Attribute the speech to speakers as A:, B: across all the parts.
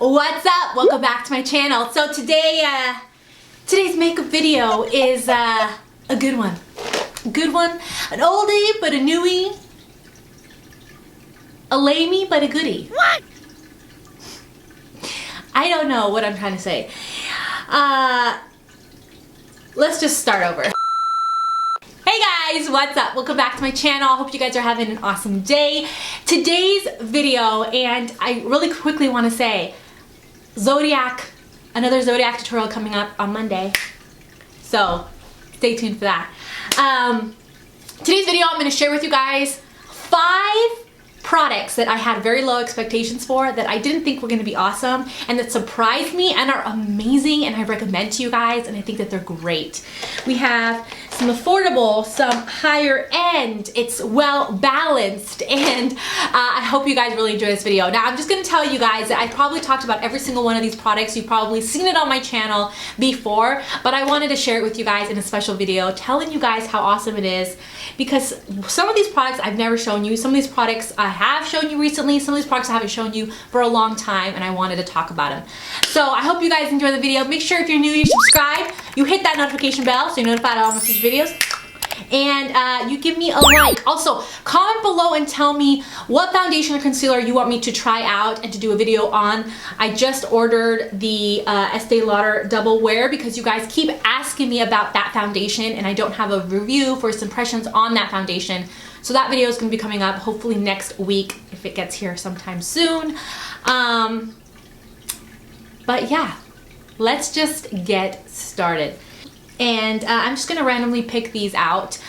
A: What's up? Welcome back to my channel. So today's makeup video is a good one. Good one. An oldie but a newie. A lamey but a goodie. What? I don't know what I'm trying to say. Let's just start over. Hey guys, what's up? Welcome back to my channel. I hope you guys are having an awesome day. Today's video, and I really quickly want to say, another Zodiac tutorial coming up on Monday. So stay tuned for that. Today's video, I'm going to share with you guys 5 products that I had very low expectations for, that I didn't think were going to be awesome, and that surprised me and are amazing, and I recommend to you guys, and I think that they're great. We have some affordable, some higher end, it's well balanced, and I hope you guys really enjoy this video. Now I'm just going to tell you guys that I probably talked about every single one of these products. You've probably seen it on my channel before, but I wanted to share it with you guys in a special video telling you guys how awesome it is, because some of these products I've never shown you, some of these products I have shown you recently, some of these products I haven't shown you for a long time, and I wanted to talk about them. So I hope you guys enjoy the video. Make sure if you're new, you subscribe, you hit that notification bell so you're notified of all my future videos, and you give me a like. Also, comment below and tell me what foundation or concealer you want me to try out and to do a video on. I just ordered the Estee Lauder Double Wear because you guys keep asking me about that foundation, and I don't have a review, first impressions on that foundation. So that video is going to be coming up hopefully next week if it gets here sometime soon. But yeah, let's just get started. And I'm just going to randomly pick these out.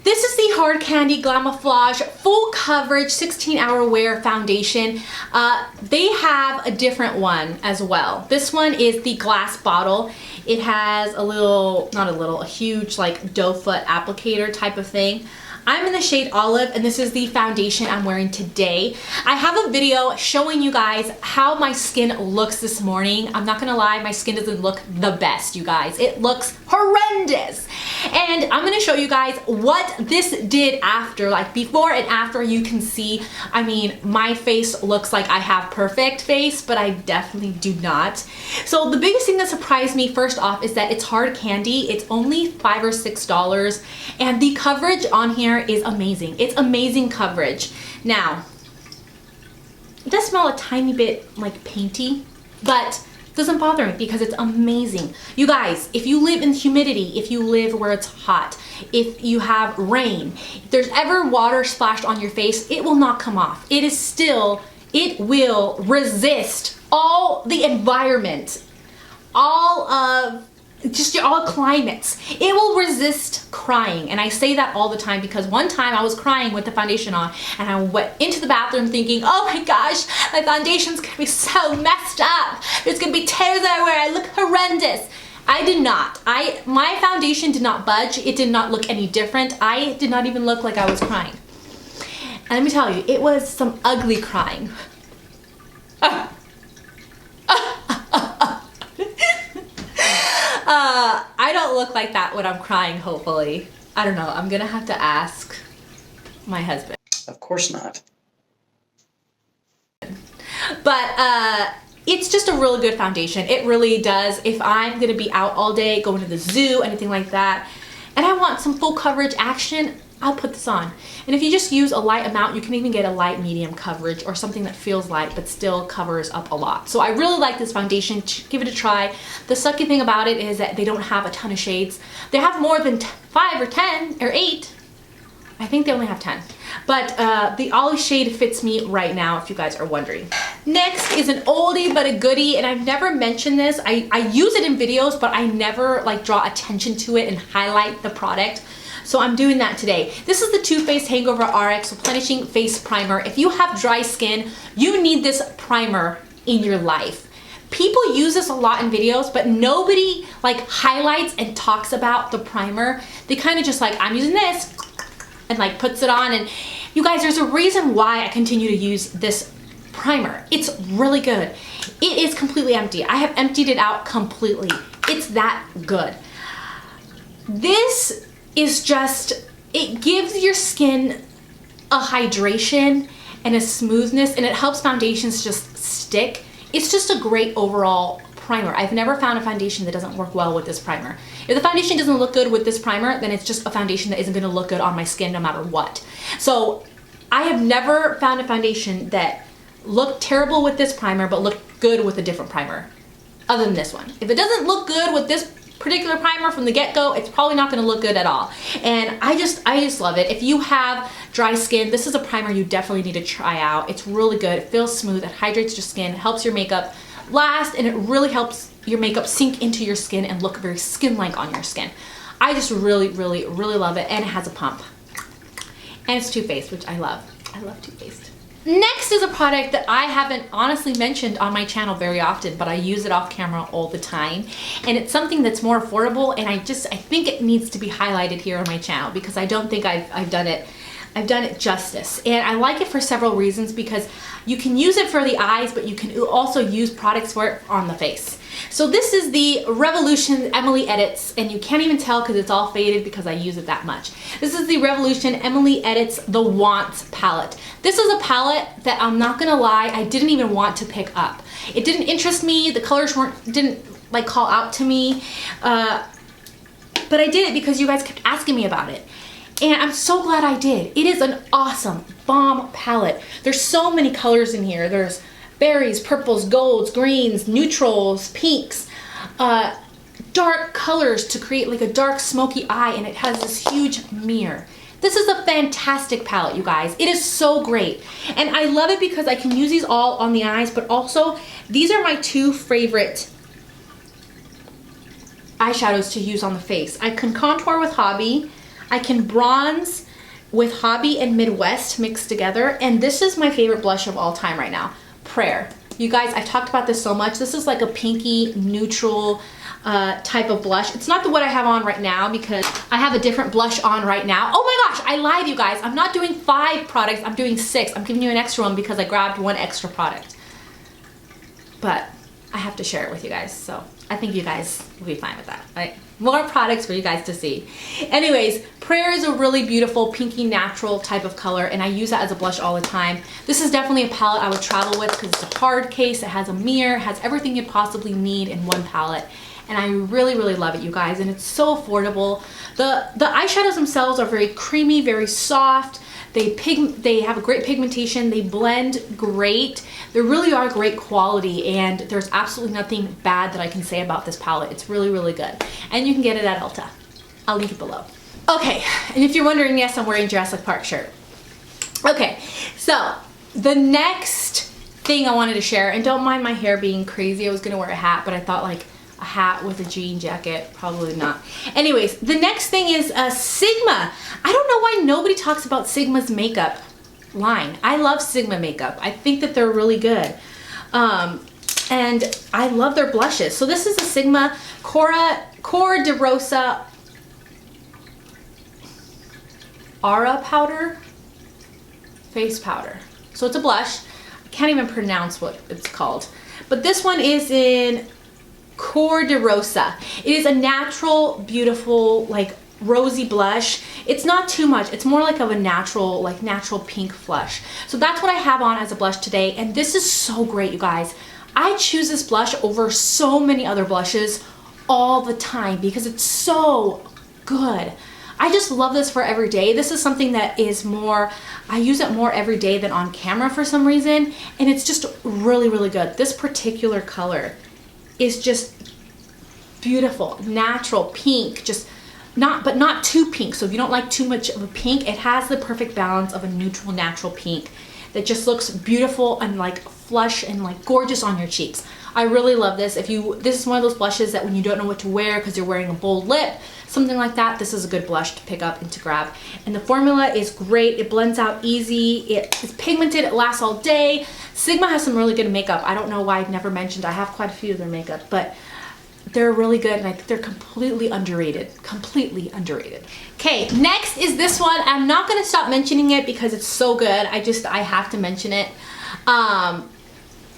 A: This is the Candy Glamaflauge Full Coverage 16-Hour Wear Foundation. They have a different one as well. This one is the glass bottle. It has a huge like doe foot applicator type of thing. I'm in the shade Olive, and this is the foundation I'm wearing today. I have a video showing you guys how my skin looks this morning. I'm not gonna lie, my skin doesn't look the best, you guys. It looks horrendous. And I'm gonna show you guys what this did after, like before and after. You can see, I mean, my face looks like I have perfect face, but I definitely do not. So the biggest thing that surprised me first off is that it's hard candy. It's only $5 or $6, and the coverage on here is amazing. It's amazing coverage. Now, it does smell a tiny bit like painty, but it doesn't bother me because it's amazing. You guys, if you live in humidity, if you live where it's hot, if you have rain, if there's ever water splashed on your face, it will not come off. It will resist all the environment, all climates. It will resist crying, and I say that all the time because one time I was crying with the foundation on, and I went into the bathroom thinking, oh my gosh, my foundation's gonna be so messed up. There's gonna be tears everywhere. I look horrendous. I did not. My foundation did not budge. It did not look any different. I did not even look like I was crying. And let me tell you, it was some ugly crying. I don't look like that when I'm crying, hopefully. I don't know. I'm gonna have to ask my husband.
B: Of course not.
A: But it's just a really good foundation. It really does. If I'm gonna be out all day, going to the zoo, anything like that, and I want some full coverage action, I'll put this on. And if you just use a light amount, you can even get a light medium coverage or something that feels light but still covers up a lot. So I really like this foundation. Give it a try. The sucky thing about it is that they don't have a ton of shades. They have more than 5 or 10 or 8. I think they only have 10. But the olive shade fits me right now, if you guys are wondering. Next is an oldie but a goodie, and I've never mentioned this. I use it in videos, but I never like draw attention to it and highlight the product. So I'm doing that today. This is the Too Faced Hangoverx Replenishing Face Primer. If you have dry skin, you need this primer in your life. People use this a lot in videos, but nobody like highlights and talks about the primer. They kind of just like, I'm using this, and like puts it on. And you guys, there's a reason why I continue to use this primer. It's really good. It is completely empty. I have emptied it out completely. It's that good. This is just, it gives your skin a hydration and a smoothness, and it helps foundations just stick. it's just a great overall primer. I've never found a foundation that doesn't work well with this primer. If the foundation doesn't look good with this primer, then it's just a foundation that isn't gonna look good on my skin no matter what. So I have never found a foundation that looked terrible with this primer but looked good with a different primer other than this one. If it doesn't look good with this particular primer from the get-go, it's probably not gonna look good at all. And I just love it. If you have dry skin, this is a primer you definitely need to try out. It's really good, it feels smooth, it hydrates your skin, it helps your makeup last, and it really helps your makeup sink into your skin and look very skin-like on your skin. I just really love it, and it has a pump. And it's Too Faced, which I love. I love Too Faced. Next is a product that I haven't honestly mentioned on my channel very often, but I use it off camera all the time. And it's something that's more affordable, and I think it needs to be highlighted here on my channel because I don't think I've done it justice. And I like it for several reasons, because you can use it for the eyes, but you can also use products for it on the face. So this is the Revolution Emily Edits, and you can't even tell because it's all faded because I use it that much. This is the Revolution Emily Edits The Wants palette. This is a palette that, I'm not gonna lie, I didn't even want to pick up. It didn't interest me, the colors didn't like call out to me, but I did it because you guys kept asking me about it. And I'm so glad I did. It is an awesome, bomb palette. There's so many colors in here. There's berries, purples, golds, greens, neutrals, pinks, dark colors to create like a dark smoky eye, and it has this huge mirror. This is a fantastic palette, you guys. It is so great. And I love it because I can use these all on the eyes, but also these are my two favorite eyeshadows to use on the face. I can contour with Hobby. I can bronze with Hobby and Midwest mixed together, and this is my favorite blush of all time right now, Prayer. You guys, I've talked about this so much. This is like a pinky neutral type of blush. It's not the one I have on right now because I have a different blush on right now. Oh my gosh, I lied, you guys. I'm not doing 5 products, I'm doing 6. I'm giving you an extra one because I grabbed one extra product. But I have to share it with you guys, so I think you guys will be fine with that, right? More products for you guys to see. Anyways, Prayer is a really beautiful pinky natural type of color, and I use that as a blush all the time. This is definitely a palette I would travel with because it's a hard case, it has a mirror, it has everything you possibly need in one palette. And I really love it, you guys, and it's so affordable. The eyeshadows themselves are very creamy, very soft. They have a great pigmentation, they blend great. They really are great quality, and there's absolutely nothing bad that I can say about this palette. It's really good. And you can get it at Ulta. I'll link it below. Okay, and if you're wondering, yes, I'm wearing Jurassic Park shirt. Okay, so the next thing I wanted to share, and don't mind my hair being crazy, I was gonna wear a hat, but I thought like a hat with a jean jacket, probably not. Anyways, the next thing is Sigma. I don't know why nobody talks about Sigma's makeup line. I love Sigma makeup. I think that they're really good. And I love their blushes. So this is a Sigma Cor-de-rosa Aura powder, face powder. So it's a blush. I can't even pronounce what it's called. But this one is in Cor-de-rosa. It is a natural, beautiful, like rosy blush. It's not too much. It's more like of a natural, like natural pink flush. So that's what I have on as a blush today. And this is so great, you guys. I choose this blush over so many other blushes all the time because it's so good. I just love this for every day. This is something that is more, I use it more every day than on camera for some reason. And it's just really good. This particular color is just beautiful, natural pink, just but not too pink. So if you don't like too much of a pink, it has the perfect balance of a neutral, natural pink that just looks beautiful and like flush and like gorgeous on your cheeks. I really love this. This is one of those blushes that when you don't know what to wear because you're wearing a bold lip, something like that, this is a good blush to pick up and to grab. And the formula is great. It blends out easy. It's pigmented. It lasts all day. Sigma has some really good makeup. I don't know why I've never mentioned. I have quite a few of their makeup, but they're really good, and I think they're completely underrated. Completely underrated. Okay, next is this one. I'm not gonna stop mentioning it because it's so good. I have to mention it.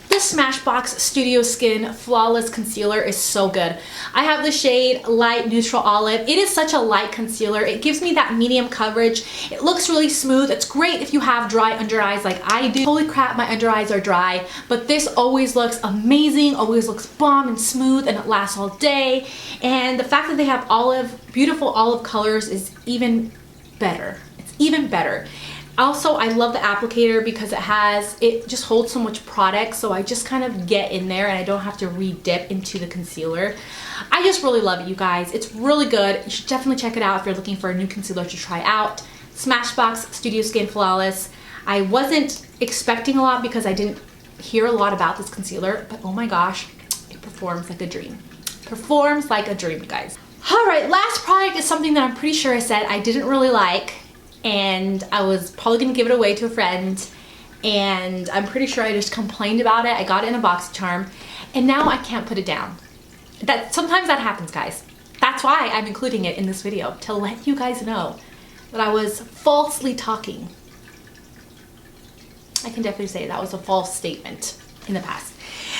A: This The Smashbox Studio Skin Flawless Concealer is so good. I have the shade Light Neutral Olive. It is such a light concealer. It gives me that medium coverage. It looks really smooth. It's great if you have dry under eyes like I do. Holy crap, my under eyes are dry, but this always looks amazing, always looks bomb and smooth, and it lasts all day. And the fact that they have beautiful olive colors is even better. It's even better. Also, I love the applicator because it just holds so much product, so I just kind of get in there and I don't have to re-dip into the concealer. I just really love it, you guys. It's really good. You should definitely check it out if you're looking for a new concealer to try out. Smashbox Studio Skin Flawless. I wasn't expecting a lot because I didn't hear a lot about this concealer, but oh my gosh, it performs like a dream. Performs like a dream, guys. All right, last product is something that I'm pretty sure I said I didn't really like, and I was probably gonna give it away to a friend, and I'm pretty sure I just complained about it. I got it in a BoxyCharm, and now I can't put it down. Sometimes that happens, guys. That's why I'm including it in this video, to let you guys know that I was falsely talking. I can definitely say that was a false statement in the past.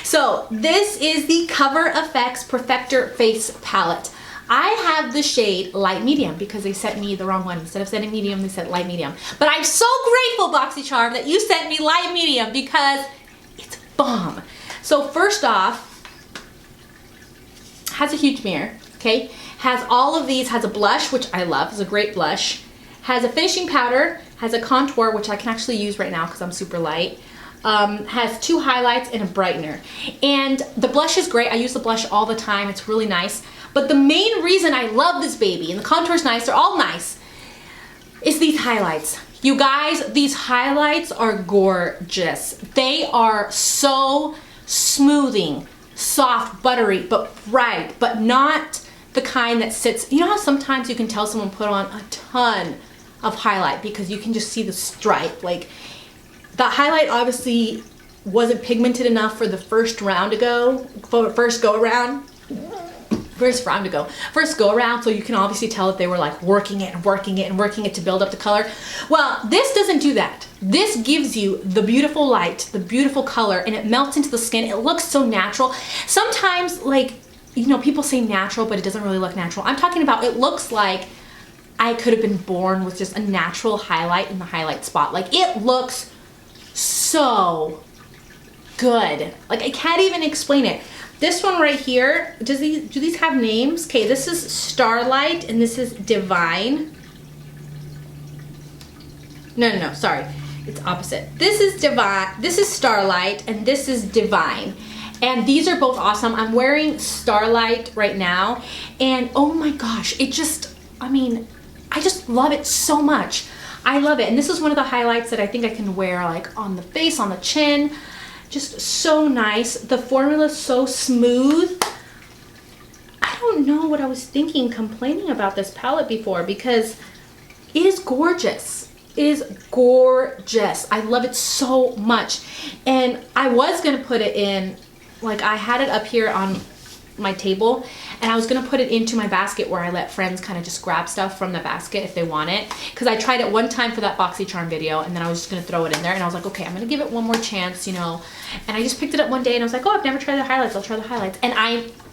A: So this is the CoverFx Perfector Face Palette. I have the shade Light Medium because they sent me the wrong one. Instead of sending medium, they sent Light Medium. But I'm so grateful, BoxyCharm, that you sent me Light Medium because it's bomb. So first off, has a huge mirror, okay? Has all of these, has a blush, which I love, is a great blush. Has a finishing powder, has a contour, which I can actually use right now because I'm super light. Has 2 highlights and a brightener. And the blush is great. I use the blush all the time. It's really nice. But the main reason I love this baby, and the contour's nice, they're all nice, is these highlights. You guys, these highlights are gorgeous. They are so smoothing, soft, buttery, but bright, but not the kind that sits. You know how sometimes you can tell someone put on a ton of highlight because you can just see the stripe. Like, the highlight obviously wasn't pigmented enough for the first go around, so you can obviously tell that they were like working it to build up the color. Well, this doesn't do that. This gives you the beautiful light, the beautiful color, and it melts into the skin. It looks so natural. Sometimes, like, you know, people say natural, but it doesn't really look natural. I'm talking about it looks like I could have been born with just a natural highlight in the highlight spot. Like, it looks so good. Like, I can't even explain it. This one right here, do these have names? Okay, this is Starlight and this is Divine. No, sorry. It's opposite. This is Divine, this is Starlight, and this is Divine. And these are both awesome. I'm wearing Starlight right now, and oh my gosh, it just, I mean, I just love it so much. I love it. And this is one of the highlights that I think I can wear like on the face, on the chin. Just so nice. The formula is so smooth. I don't know what I was thinking complaining about this palette before, because it is gorgeous. It is gorgeous. I love it so much. And I was gonna put it in, like, I had it up here on my table, and I was gonna put it into my basket where I let friends kind of just grab stuff from the basket if they want it, because I tried it one time for that BoxyCharm video, and then I was just gonna throw it in there, and I was like, okay, I'm gonna give it one more chance, you know. And I just picked it up one day and I was like, oh, I've never tried the highlights, I'll try the highlights. And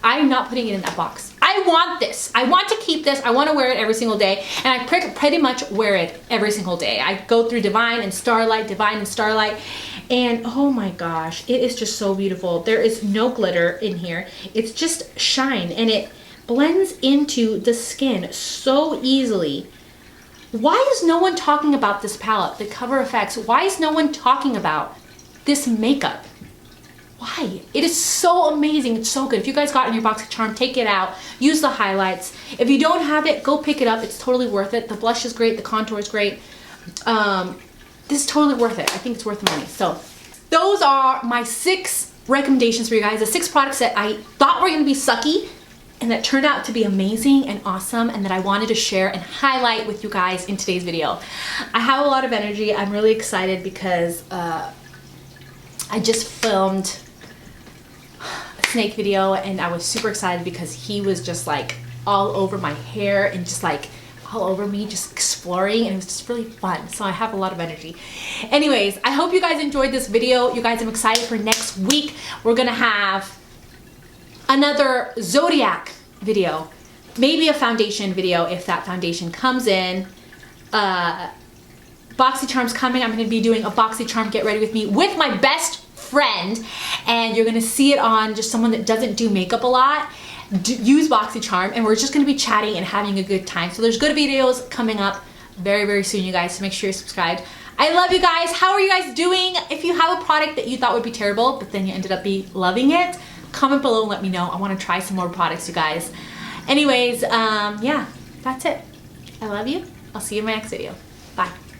A: I'm not putting it in that box. I want this. I want to keep this. I want to wear it every single day, and I pretty much wear it every single day. I go through Divine and Starlight, and oh my gosh, it is just so beautiful. There is no glitter in here. It's just shine, and it blends into the skin so easily. Why is no one talking about this palette, the CoverFx? Why is no one talking about this makeup? Why? It is so amazing. It's so good. If you guys got it in your BoxyCharm, take it out. Use the highlights. If you don't have it, go pick it up. It's totally worth it. The blush is great. The contour is great. This is totally worth it. I think it's worth the money. So those are my 6 recommendations for you guys. The 6 products that I thought were going to be sucky and that turned out to be amazing and awesome, and that I wanted to share and highlight with you guys in today's video. I have a lot of energy. I'm really excited because I just filmed a snake video, and I was super excited because he was just like all over my hair and just like all over me just exploring, and it was just really fun. So I have a lot of energy. Anyways, I hope you guys enjoyed this video. You guys, I'm excited for next week. We're gonna have another Zodiac video, maybe a foundation video if that foundation comes in. BoxyCharm's coming. I'm gonna be doing a BoxyCharm Get Ready With Me with my best friend, and you're gonna see it on just someone that doesn't do makeup a lot. Use BoxyCharm, and we're just gonna be chatting and having a good time. So there's good videos coming up very, very soon, you guys, so make sure you're subscribed. I love you guys. How are you guys doing? If you have a product that you thought would be terrible, but then you ended up loving it, comment below and let me know. I wanna try some more products, you guys. Anyways, yeah, that's it. I love you. I'll see you in my next video. Bye.